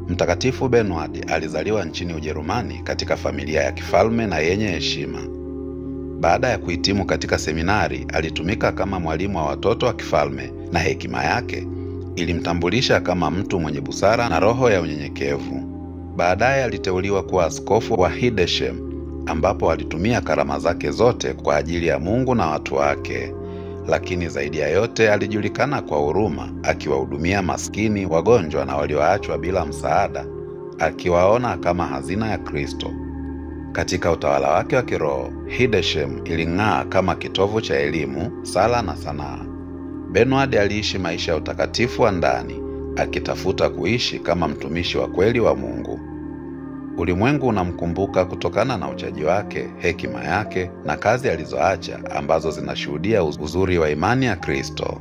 Mtakatifu Bernard alizaliwa nchini Ujerumani katika familia ya kifalme na yenye heshima. Baada ya kuhitimu katika seminari, alitumika kama mwalimu wa watoto wa kifalme, na hekima yake ilimtambulisha kama mtu mwenye busara na roho ya unyenyekevu. Baadaye aliteuliwa kuwa askofu wa Hildesheim, ambapo alitumia karama zake zote kwa ajili ya Mungu na watu wake. Lakini zaidi ya yote alijulikana kwa huruma, akiwahudumia maskini, wagonjwa na walioachwa bila msaada, akiwaona kama hazina ya Kristo. Katika utawala wake wa kiroho, Hildesheim iling'aa kama kitovu cha elimu, sala na sanaa. Bernard aliishi maisha ya utakatifu wa ndani, akitafuta kuishi kama mtumishi wa kweli wa Mungu. Ulimwengu unamkumbuka kutokana na uchaji wake, hekima yake na kazi alizoacha ambazo zinashuhudia uzuri wa imani ya Kristo.